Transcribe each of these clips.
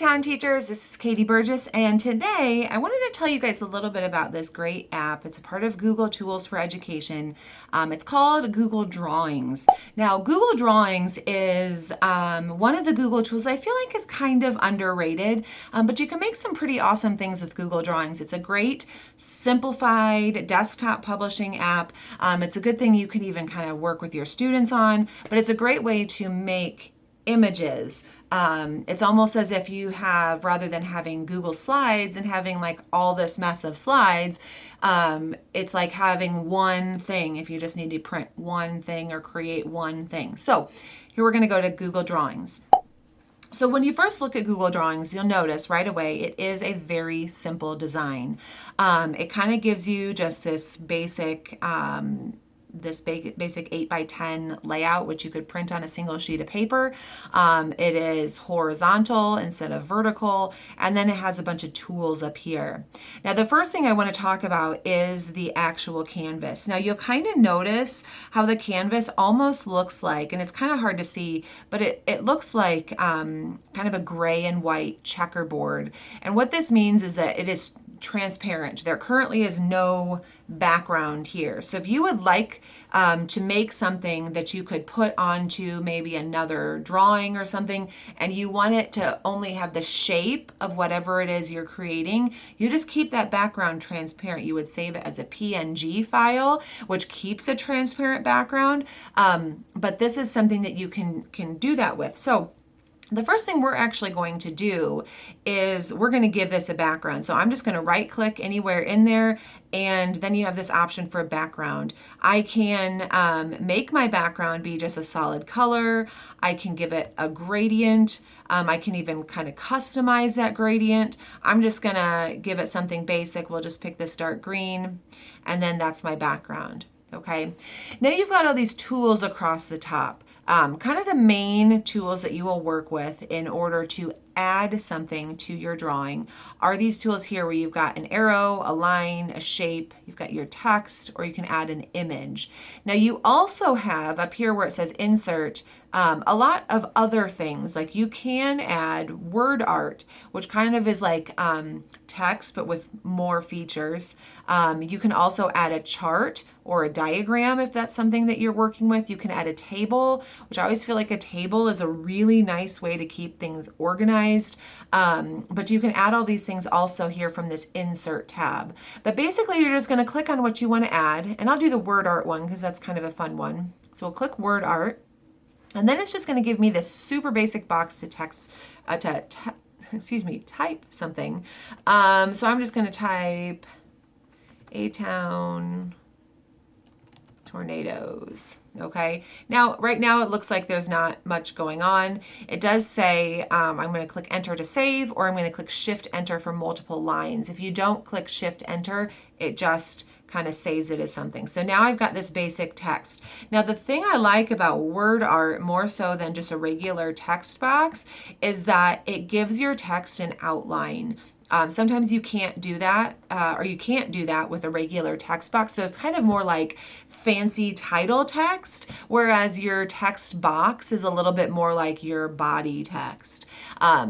Town Teachers, this is Katie Burgess, and today I wanted to tell you guys a little bit about this great app. It's a part of Google Tools for Education. It's called Google Drawings. Now, Google Drawings is one of the Google tools I feel like is kind of underrated, but you can make some pretty awesome things with Google Drawings. It's a great, simplified desktop publishing app. It's a good thing you can even kind of work with your students on, but it's a great way to make images. It's almost as if you have, rather than having Google Slides and having like all this mess of slides, it's like having one thing if you just need to print one thing or create one thing. So here we're going to go to Google Drawings. So when you first look at Google Drawings, you'll notice right away it is a very simple design. It kind of gives you just this basic 8x10 layout, which you could print on a single sheet of paper. It is horizontal instead of vertical, and then it has a bunch of tools up here. Now, the first thing I want to talk about is the actual canvas. Now, you'll kind of notice how the canvas almost looks like, and it's kind of hard to see, but it looks like kind of a gray and white checkerboard. And what this means is that it is transparent. There currently is no background here. So if you would like to make something that you could put onto maybe another drawing or something, and you want it to only have the shape of whatever it is you're creating, you just keep that background transparent. You would save it as a PNG file, which keeps a transparent background. But this is something that you can do that with. So the first thing we're actually going to do is we're going to give this a background. So I'm just going to right click anywhere in there, and then you have this option for a background. I can make my background be just a solid color. I can give it a gradient. I can even kind of customize that gradient. I'm just going to give it something basic. We'll just pick this dark green, and then that's my background. Okay. Now you've got all these tools across the top. Kind of the main tools that you will work with in order to add something to your drawing are these tools here where you've got an arrow, a line, a shape, you've got your text, or you can add an image. Now you also have up here where it says insert, a lot of other things. Like you can add word art, which kind of is like text but with more features. You can also add a chart or a diagram if that's something that you're working with. You can add a table, which I always feel like a table is a really nice way to keep things organized. But you can add all these things also here from this insert tab. But basically you're just going to click on what you want to add, and I'll do the word art one because that's kind of a fun one. So we'll click word art, and then it's just going to give me this super basic box to type something. So I'm just going to type A-Town tornadoes. Okay. Now, right now it looks like there's not much going on. It does say I'm going to click enter to save, or I'm going to click shift enter for multiple lines. If you don't click shift enter, it just kind of saves it as something. So now I've got this basic text. Now, the thing I like about word art more so than just a regular text box is that it gives your text an outline. Sometimes you can't do that, or you can't do that with a regular text box. So it's kind of more like fancy title text, whereas your text box is a little bit more like your body text.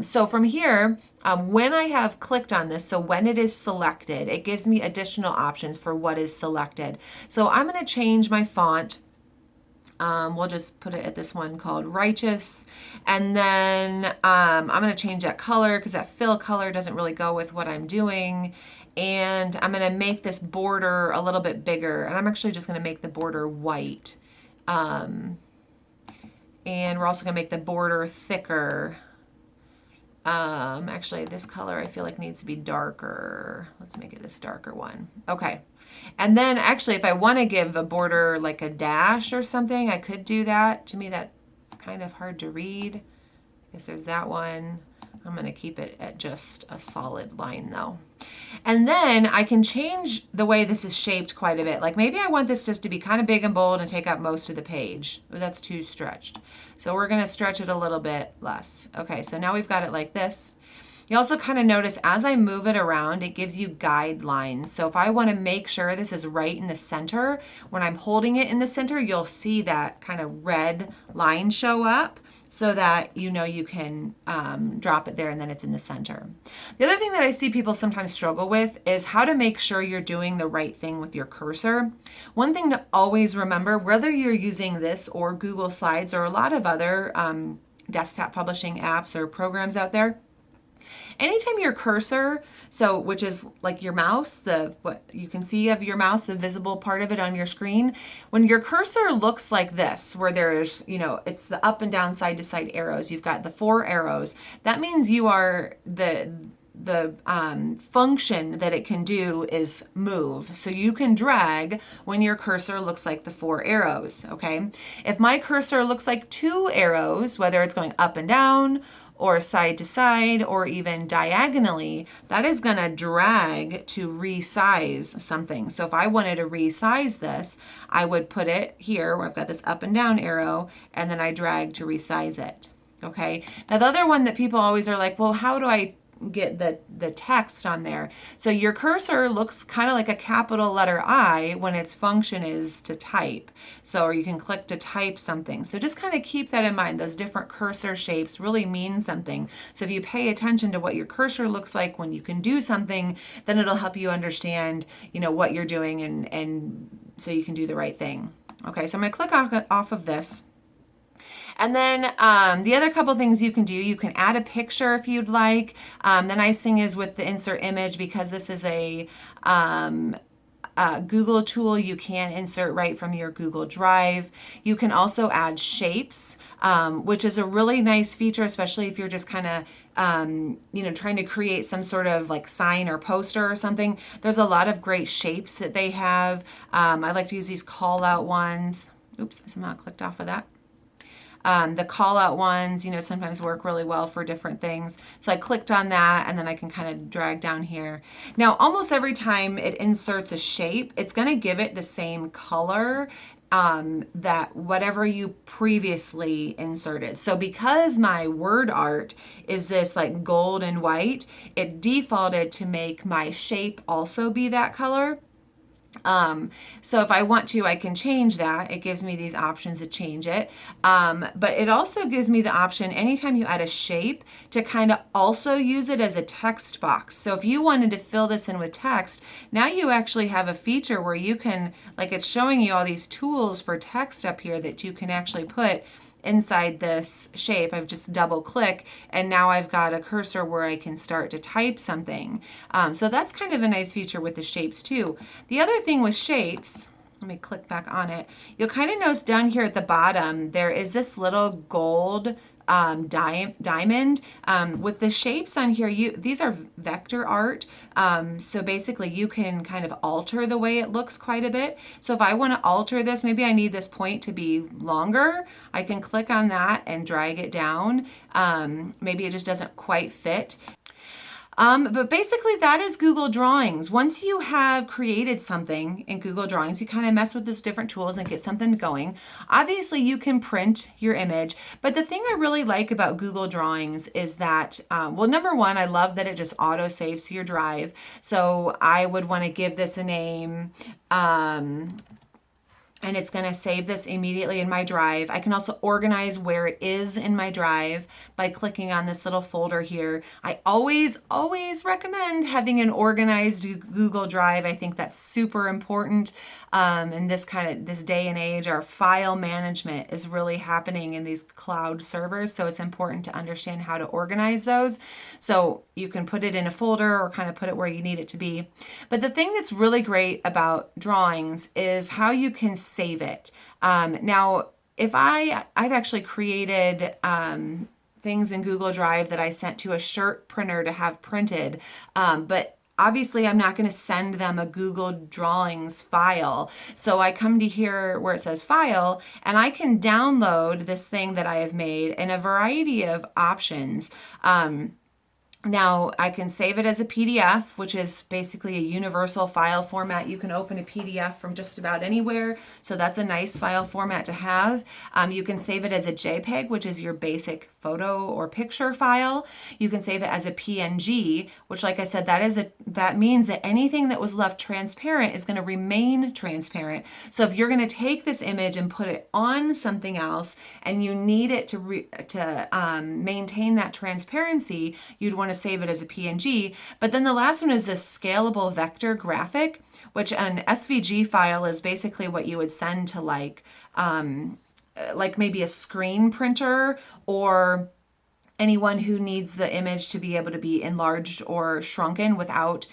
So from here, when I have clicked on this, so when it is selected, it gives me additional options for what is selected. So I'm going to change my font. We'll just put it at this one called Righteous. And then I'm going to change that color because that fill color doesn't really go with what I'm doing. And I'm going to make this border a little bit bigger. And I'm actually just going to make the border white. And we're also going to make the border thicker. Actually, this color I feel like needs to be darker. Let's make it this darker one. Okay. And then actually, if I want to give a border like a dash or something, I could do that. To me, that's kind of hard to read. I guess there's that one. I'm going to keep it at just a solid line though. And then I can change the way this is shaped quite a bit. Like maybe I want this just to be kind of big and bold and take up most of the page. Ooh, that's too stretched. So we're going to stretch it a little bit less. Okay, so now we've got it like this. You also kind of notice as I move it around, it gives you guidelines. So if I want to make sure this is right in the center, when I'm holding it in the center, you'll see that kind of red line show up. so that you know you can drop it there and then it's in the center. The other thing that I see people sometimes struggle with is how to make sure you're doing the right thing with your cursor. One thing to always remember, whether you're using this or Google Slides or a lot of other desktop publishing apps or programs out there, anytime your cursor, so which is like your mouse, the what you can see of your mouse, the visible part of it on your screen, when your cursor looks like this, where there's, it's the up and down, side to side arrows, you've got the 4 arrows, that means you are the function that it can do is move. So you can drag when your cursor looks like the 4 arrows, okay? If my cursor looks like 2 arrows, whether it's going up and down or side to side or even diagonally, that is going to drag to resize something. So if I wanted to resize this, I would put it here where I've got this up and down arrow, and then I drag to resize it, okay? Now the other one that people always are like, well, how do I get the text on there? So your cursor looks kind of like a capital letter I when its function is to type. So, or you can click to type something. So just kind of keep that in mind. Those different cursor shapes really mean something. So if you pay attention to what your cursor looks like when you can do something, then it'll help you understand, what you're doing and so you can do the right thing. Okay, so I'm going to click off of this. And then the other couple things you can do, you can add a picture if you'd like. The nice thing is with the insert image, because this is a Google tool, you can insert right from your Google Drive. You can also add shapes, which is a really nice feature, especially if you're just kind of trying to create some sort of like sign or poster or something. There's a lot of great shapes that they have. I like to use these call out ones. Oops, somehow I clicked off of that. The call out ones, sometimes work really well for different things. So I clicked on that and then I can kind of drag down here. Now, almost every time it inserts a shape, it's going to give it the same color that whatever you previously inserted. So because my word art is this like gold and white, it defaulted to make my shape also be that color. So if I want to, I can change that. It gives me these options to change it. But it also gives me the option anytime you add a shape to kind of also use it as a text box. So if you wanted to fill this in with text, now you actually have a feature where you can, like it's showing you all these tools for text up here that you can actually put inside this shape. I've just double click and now I've got a cursor where I can start to type something. So that's kind of a nice feature with the shapes too. The other thing with shapes, let me click back on it. You'll kind of notice down here at the bottom, there is this little gold diamond with the shapes on here. These are vector art, so basically you can kind of alter the way it looks quite a bit. So if I want to alter this, maybe I need this point to be longer, I can click on that and drag it down. Maybe it just doesn't quite fit. But basically that is Google Drawings. Once you have created something in Google Drawings, you kind of mess with those different tools and get something going. Obviously you can print your image, but the thing I really like about Google Drawings is that, well, number one, I love that it just auto saves to your drive. So I would want to give this a name, and it's going to save this immediately in my drive. I can also organize where it is in my drive by clicking on this little folder here. I always recommend having an organized Google Drive. I think that's super important. In this day and age, our file management is really happening in these cloud servers. So it's important to understand how to organize those. So you can put it in a folder or kind of put it where you need it to be. But the thing that's really great about Drawings is how you can save it. Now, if I've actually created things in Google Drive that I sent to a shirt printer to have printed, but obviously I'm not going to send them a Google Drawings file. So I come to here where it says file, and I can download this thing that I have made in a variety of options. Now, I can save it as a PDF, which is basically a universal file format. You can open a PDF from just about anywhere, so that's a nice file format to have. You can save it as a JPEG, which is your basic photo or picture file. You can save it as a PNG, which, like I said, that means that anything that was left transparent is going to remain transparent. So if you're going to take this image and put it on something else, and you need it to maintain that transparency, you'd want to save it as a PNG. But then the last one is this scalable vector graphic, which an SVG file is basically what you would send to like maybe a screen printer or anyone who needs the image to be able to be enlarged or shrunken without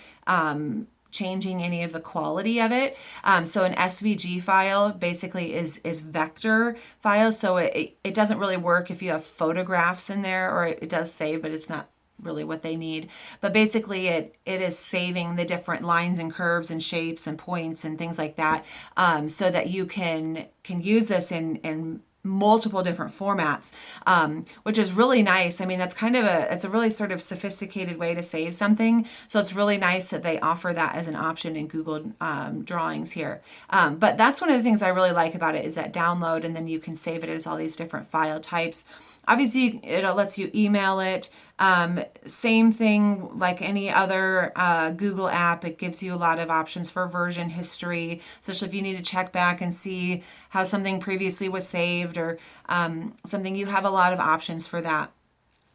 changing any of the quality of it. So an SVG file basically is vector files. So it doesn't really work if you have photographs in there, or it does save, but it's not really what they need. But basically it is saving the different lines and curves and shapes and points and things like that, so that you can use this in multiple different formats, which is really nice. I mean, that's it's a really sort of sophisticated way to save something. So it's really nice that they offer that as an option in Google Drawings here. But that's one of the things I really like about it, is that download, and then you can save it as all these different file types. Obviously, it lets you email it. Same thing like any other Google app. It gives you a lot of options for version history, especially if you need to check back and see how something previously was saved or something. You have a lot of options for that.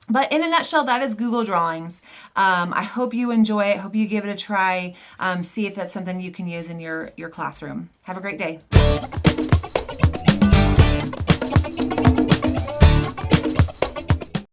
But in a nutshell, that is Google Drawings. I hope you enjoy it. Hope you give it a try. See if that's something you can use in your classroom. Have a great day.